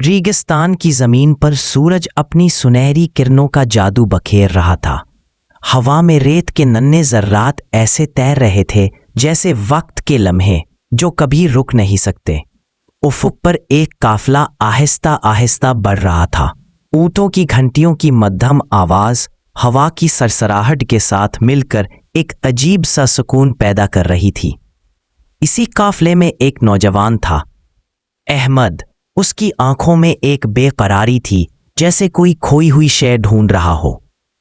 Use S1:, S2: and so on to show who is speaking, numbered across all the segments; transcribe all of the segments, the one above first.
S1: रेगिस्तान की जमीन पर सूरज अपनी सुनहरी किरणों का जादू बखेर रहा था। हवा में रेत के नन्हे जर्रात ऐसे तैर रहे थे जैसे वक्त के लम्हे जो कभी रुक नहीं सकते। उफुक पर एक काफिला आहिस्ता आहिस्ता बढ़ रहा था। ऊँटों की घंटियों की मध्यम आवाज हवा की सरसराहट के साथ मिलकर एक अजीब सा सुकून पैदा कर रही थी। इसी काफिले में एक नौजवान था, अहमद। उसकी आंखों में एक बेकरारी थी, जैसे कोई खोई हुई शय ढूंढ रहा हो।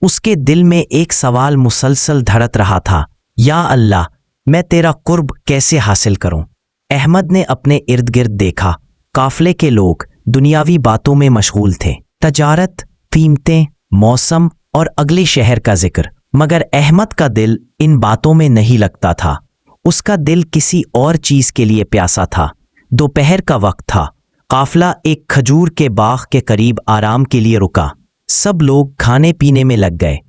S1: उसके दिल में एक सवाल मुसलसल धड़क रहा था, या अल्लाह, मैं तेरा कुर्ब कैसे हासिल करूं? अहमद ने अपने इर्द गिर्द देखा। काफिले के लोग दुनियावी बातों में मशगूल थे, तजारत, कीमतें, मौसम और अगले शहर का जिक्र। मगर अहमद का दिल इन बातों में नहीं लगता था। उसका दिल किसी और चीज के लिए प्यासा था। दोपहर का वक्त था। काफिला एक खजूर के बाग के करीब आराम के लिए रुका। सब लोग खाने पीने में लग गए।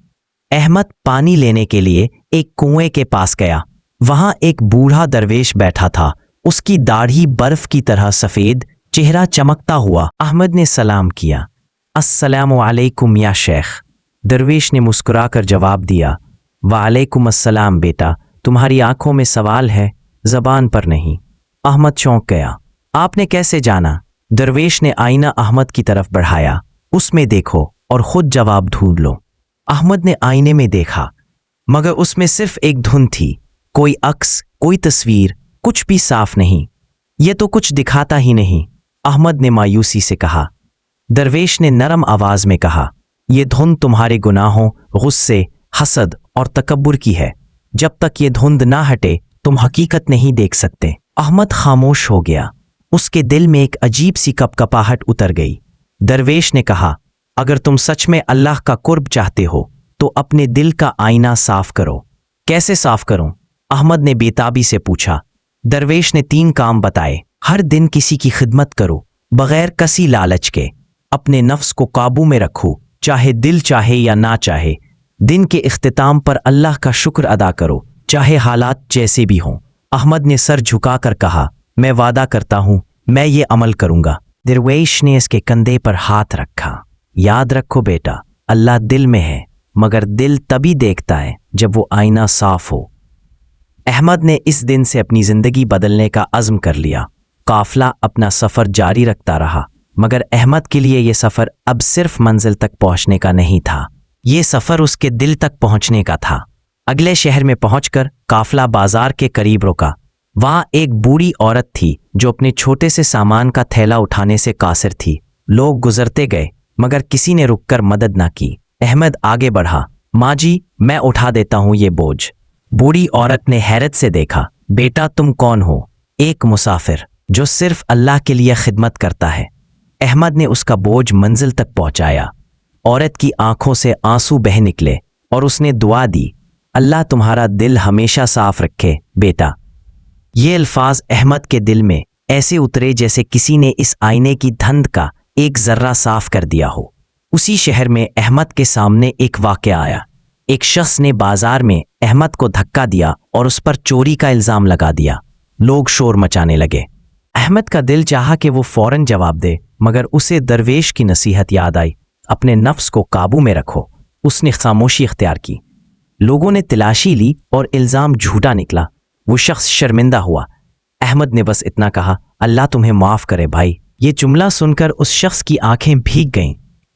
S1: अहमद पानी लेने के लिए एक कुएं के पास गया। वहां एक बूढ़ा दरवेश बैठा था। उसकी दाढ़ी बर्फ की तरह सफेद, चेहरा चमकता हुआ। अहमद ने सलाम किया। अस्सलामु अलैकुम या शेख। दरवेश ने मुस्कुराकर जवाब दिया, वालेकुम अस्सलाम बेटा, तुम्हारी आंखों में सवाल है, जबान पर नहीं। अहमद चौंक गया। आपने कैसे जाना? दरवेश ने आईना अहमद की तरफ बढ़ाया। उसमें देखो और खुद जवाब ढूंढ लो। अहमद ने आईने में देखा, मगर उसमें सिर्फ एक धुन थी। कोई अक्स, कोई तस्वीर, कुछ भी साफ नहीं। ये तो कुछ दिखाता ही नहीं, अहमद ने मायूसी से कहा। दरवेश ने नरम आवाज में कहा, ये धुन तुम्हारे गुनाहों, गुस्से, हसद और तकब्बुर की है। जब तक ये धुंध ना हटे तुम हकीकत नहीं देख सकते। अहमद खामोश हो गया। उसके दिल में एक अजीब सी कपकपाहट उतर गई। दरवेश ने कहा, अगर तुम सच में अल्लाह का कुर्ब चाहते हो तो अपने दिल का आईना साफ करो। कैसे साफ करूं? अहमद ने बेताबी से पूछा। दरवेश ने 3 काम बताए। हर दिन किसी की खिदमत करो, बगैर कसी लालच के। अपने नफ्स को काबू में रखो, चाहे दिल चाहे या ना चाहे। दिन के इख्तिताम पर अल्लाह का शुक्र अदा करो, चाहे हालात जैसे भी हों। अहमद ने सर झुकाकर कहा, मैं वादा करता हूं, मैं ये अमल करूंगा। दरवेश ने इसके कंधे पर हाथ रखा। याद रखो बेटा, अल्लाह दिल में है, मगर दिल तभी देखता है जब वो आईना साफ हो। अहमद ने इस दिन से अपनी जिंदगी बदलने का अज़्म कर लिया। काफिला अपना सफर जारी रखता रहा, मगर अहमद के लिए यह सफर अब सिर्फ मंजिल तक पहुंचने का नहीं था, ये सफर उसके दिल तक पहुंचने का था। अगले शहर में पहुंचकर काफिला बाजार के करीब रुका। वहां एक बूढ़ी औरत थी जो अपने छोटे से सामान का थैला उठाने से कासिर थी। लोग गुजरते गए, मगर किसी ने रुककर मदद ना की। अहमद आगे बढ़ा। माँ जी, मैं उठा देता हूं ये बोझ। बूढ़ी औरत ने हैरत से देखा। बेटा, तुम कौन हो? एक मुसाफिर जो सिर्फ अल्लाह के लिए खिदमत करता है। अहमद ने उसका बोझ मंजिल तक पहुंचाया। औरत की आंखों से आंसू बह निकले और उसने दुआ दी, अल्लाह तुम्हारा दिल हमेशा साफ रखे बेटा। ये अल्फाज अहमद के दिल में ऐसे उतरे जैसे किसी ने इस आईने की धंध का एक जर्रा साफ कर दिया हो। उसी शहर में अहमद के सामने एक वाक़या आया। एक शख्स ने बाजार में अहमद को धक्का दिया और उस पर चोरी का इल्जाम लगा दिया। लोग शोर मचाने लगे। अहमद का दिल चाहा कि वो फौरन जवाब दे, मगर उसे दरवेश की नसीहत याद आई, अपने नफ्स को काबू में रखो। उसने खामोशी इख्तियार की। लोगों ने तलाशी ली और इल्जाम झूठा निकला। वो शख्स शर्मिंदा हुआ। अहमद ने बस इतना कहा, अल्लाह तुम्हें माफ करे भाई। ये जुमला सुनकर उस शख्स की आंखें भीग गईं।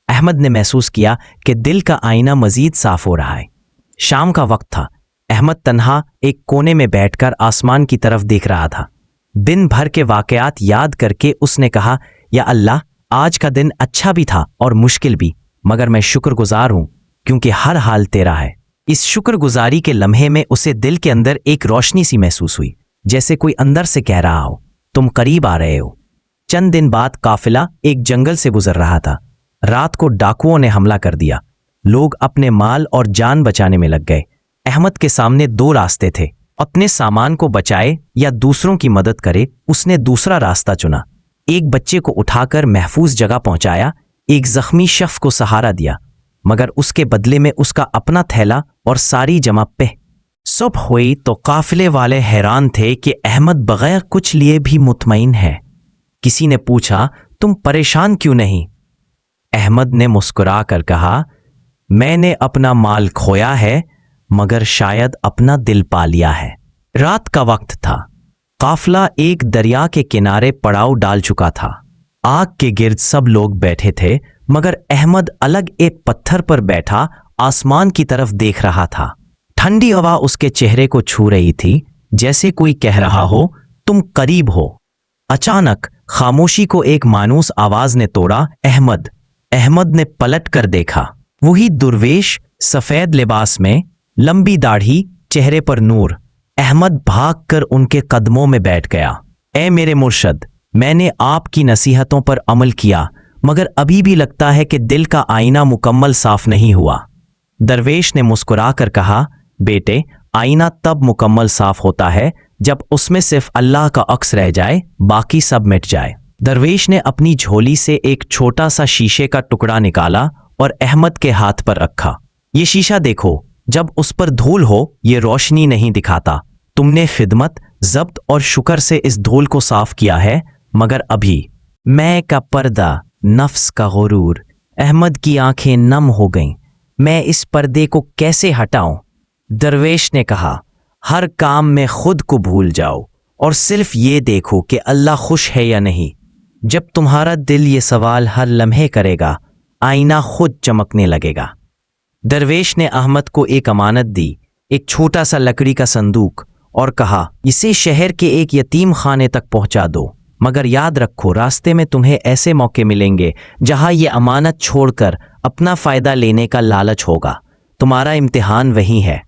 S1: अहमद ने महसूस किया कि दिल का आईना मजीद साफ हो रहा है। शाम का वक्त था। अहमद तन्हा एक कोने में बैठकर आसमान की तरफ देख रहा था। दिन भर के वाकयात याद करके उसने कहा, या अल्लाह, आज का दिन अच्छा भी था और मुश्किल भी, मगर मैं शुक्रगुजार हूं क्योंकि हर हाल तेरा है। इस शुक्रगुजारी के लम्हे में उसे दिल के अंदर एक रोशनी सी महसूस हुई, जैसे कोई अंदर से कह रहा हो, तुम करीब आ रहे हो। चंद दिन बाद काफिला एक जंगल से गुजर रहा था। रात को डाकुओं ने हमला कर दिया। लोग अपने माल और जान बचाने में लग गए। अहमद के सामने 2 रास्ते थे, अपने सामान को बचाए या दूसरों की मदद करे। उसने दूसरा रास्ता चुना। एक बच्चे को उठाकर महफूज जगह पहुंचाया, एक जख्मी शख्स को सहारा दिया, मगर उसके बदले में उसका अपना थैला और सारी जमा पे। सुबह हुई तो काफिले वाले हैरान थे कि अहमद बगैर कुछ लिए भी मुतमईन है। किसी ने पूछा, तुम परेशान क्यों नहीं? अहमद ने मुस्कुरा कर कहा, मैंने अपना माल खोया है मगर शायद अपना दिल पा लिया है। रात का वक्त था। काफिला एक दरिया के किनारे पड़ाव डाल चुका था। आग के गिर्द सब लोग बैठे थे मगर अहमद अलग एक पत्थर पर बैठा आसमान की तरफ देख रहा था। ठंडी हवा उसके चेहरे को छू रही थी, जैसे कोई कह रहा हो तुम करीब हो। अचानक खामोशी को एक मायूस आवाज ने तोड़ा। अहमद ने पलट कर देखा। वही दुर्वेश सफेद लिबास में, लंबी दाढ़ी, चेहरे पर नूर। अहमद भागकर उनके कदमों में बैठ गया। ए मेरे मुर्शद, मैंने आपकी नसीहतों पर अमल किया मगर अभी भी लगता है कि दिल का आईना मुकम्मल साफ नहीं हुआ। दरवेश ने मुस्कुराकर कहा, बेटे, आईना तब मुकम्मल साफ होता है जब उसमें सिर्फ अल्लाह का अक्स रह जाए, बाकी सब मिट जाए। दरवेश ने अपनी झोली से एक छोटा सा शीशे का टुकड़ा निकाला और अहमद के हाथ पर रखा। ये शीशा देखो, जब उस पर धूल हो ये रोशनी नहीं दिखाता। तुमने खिदमत, जब्त और शुक्र से इस धूल को साफ किया है, मगर अभी मैं का पर्दा, नफ्स का गुरूर। अहमद की आंखें नम हो गईं। मैं इस पर्दे को कैसे हटाऊं? दरवेश ने कहा, हर काम में खुद को भूल जाओ और सिर्फ ये देखो कि अल्लाह खुश है या नहीं। जब तुम्हारा दिल ये सवाल हर लम्हे करेगा, आईना खुद चमकने लगेगा। दरवेश ने अहमद को एक अमानत दी, एक छोटा सा लकड़ी का संदूक, और कहा, इसे शहर के एक यतीम खाने तक पहुंचा दो, मगर याद रखो रास्ते में तुम्हें ऐसे मौके मिलेंगे जहां ये अमानत छोड़कर अपना फायदा लेने का लालच होगा। तुम्हारा इम्तिहान वही है।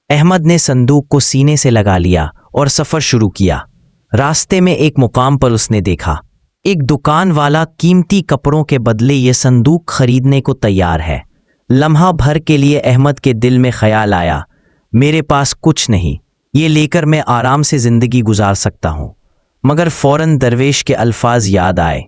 S1: अहमद ने संदूक को सीने से लगा लिया और सफर शुरू किया। रास्ते में एक मुकाम पर उसने देखा, एक दुकान वाला कीमती कपड़ों के बदले ये संदूक खरीदने को तैयार है। लम्हा भर के लिए अहमद के दिल में ख्याल आया, मेरे पास कुछ नहीं, ये लेकर मैं आराम से जिंदगी गुजार सकता हूं। मगर फौरन दरवेश के अल्फाज याद आए,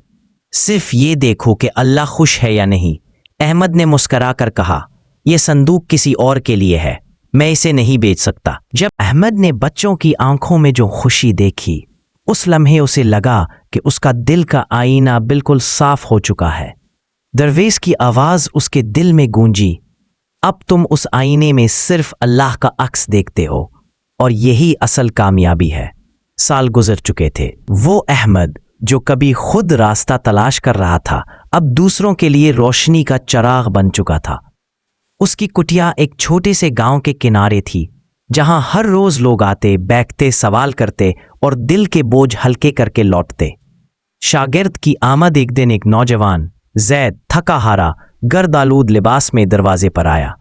S1: सिर्फ ये देखो कि अल्लाह खुश है या नहीं। अहमद ने मुस्करा कर कहा, यह संदूक किसी और के लिए है, मैं इसे नहीं बेच सकता। जब अहमद ने बच्चों की आंखों में जो खुशी देखी, उस लम्हे उसे लगा कि उसका दिल का आईना बिल्कुल साफ हो चुका है। दरवेश की आवाज उसके दिल में गूंजी, अब तुम उस आईने में सिर्फ अल्लाह का अक्स देखते हो और यही असल कामयाबी है। साल गुजर चुके थे। वो अहमद जो कभी खुद रास्ता तलाश कर रहा था, अब दूसरों के लिए रोशनी का चिराग बन चुका था। उसकी कुटिया एक छोटे से गांव के किनारे थी, जहां हर रोज लोग आते, बैठते, सवाल करते और दिल के बोझ हल्के करके लौटते। शागिर्द की आमद एक दिन एक नौजवान जैद थका हारा गर्द-आलूद लिबास में दरवाजे पर आया।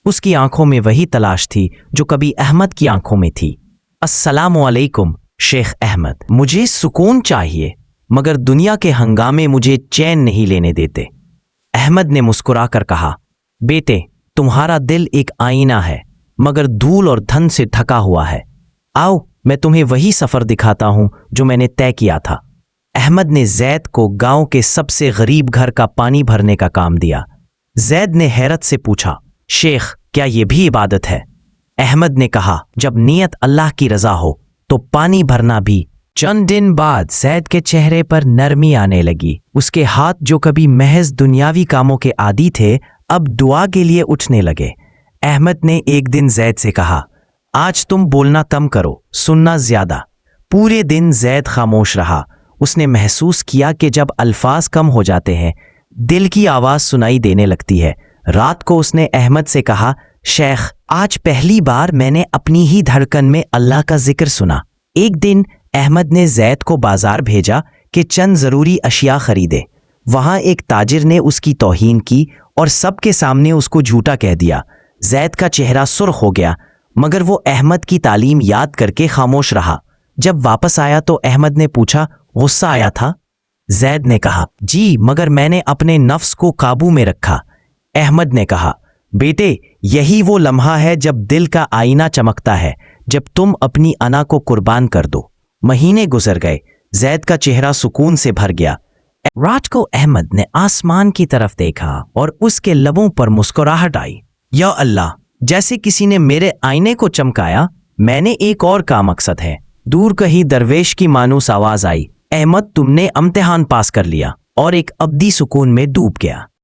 S1: उसकी आंखों में वही तलाश थी जो कभी अहमद की आंखों में थी। अस्सलामु अलैकुम शेख अहमद, मुझे सुकून चाहिए मगर दुनिया के हंगामे मुझे चैन नहीं लेने देते। अहमद ने मुस्कुराकर कहा, बेटे, तुम्हारा दिल एक आईना है मगर धूल और धन से ढका हुआ है। आओ मैं तुम्हें वही सफर दिखाता हूं जो मैंने तय किया था। अहमद ने जैद को गांव के सबसे गरीब घर का पानी भरने का काम दिया। जैद ने हैरत से पूछा, शेख, क्या यह भी इबादत है? अहमद ने कहा, जब नीयत अल्लाह की रजा हो तो पानी भरना भी। चंद दिन बाद जैद के चेहरे पर नरमी आने लगी। उसके हाथ जो कभी महज दुनियावी कामों के आदी थे, अब दुआ के लिए उठने लगे। अहमद ने एक दिन जैद से कहा, आज तुम बोलना कम करो, सुनना ज्यादा। पूरे दिन जैद खामोश रहा। उसने महसूस किया कि जब अल्फाज कम हो जाते हैं, दिल की आवाज सुनाई देने लगती है। रात को उसने अहमद से कहा, शेख, आज पहली बार मैंने अपनी ही धड़कन में अल्लाह का जिक्र सुना। एक दिन अहमद ने जैद को बाजार भेजा कि चंद जरूरी अशिया खरीदे। वहां एक ताजिर ने उसकी तौहीन की और सबके सामने उसको झूठा कह दिया। जैद का चेहरा सुर्ख हो गया, मगर वो अहमद की तालीम याद करके खामोश रहा। जब वापस आया तो अहमद ने पूछा, गुस्सा आया था? जैद ने कहा, जी, मगर मैंने अपने नफ्स को काबू में रखा। अहमद ने कहा, बेटे, यही वो लम्हा है जब दिल का आईना चमकता है, जब तुम अपनी अना को कुर्बान कर दो। महीने गुजर गए। जैद का चेहरा सुकून से भर गया। रात को अहमद ने आसमान की तरफ देखा और उसके लबों पर मुस्कुराहट आई। या अल्लाह, जैसे किसी ने मेरे आईने को चमकाया। मैंने एक और का मकसद है। दूर कहीं दरवेश की मानूस आवाज आई, अहमद, तुमने इम्तिहान पास कर लिया। اور ایک ابدی سکون میں ڈوب گیا۔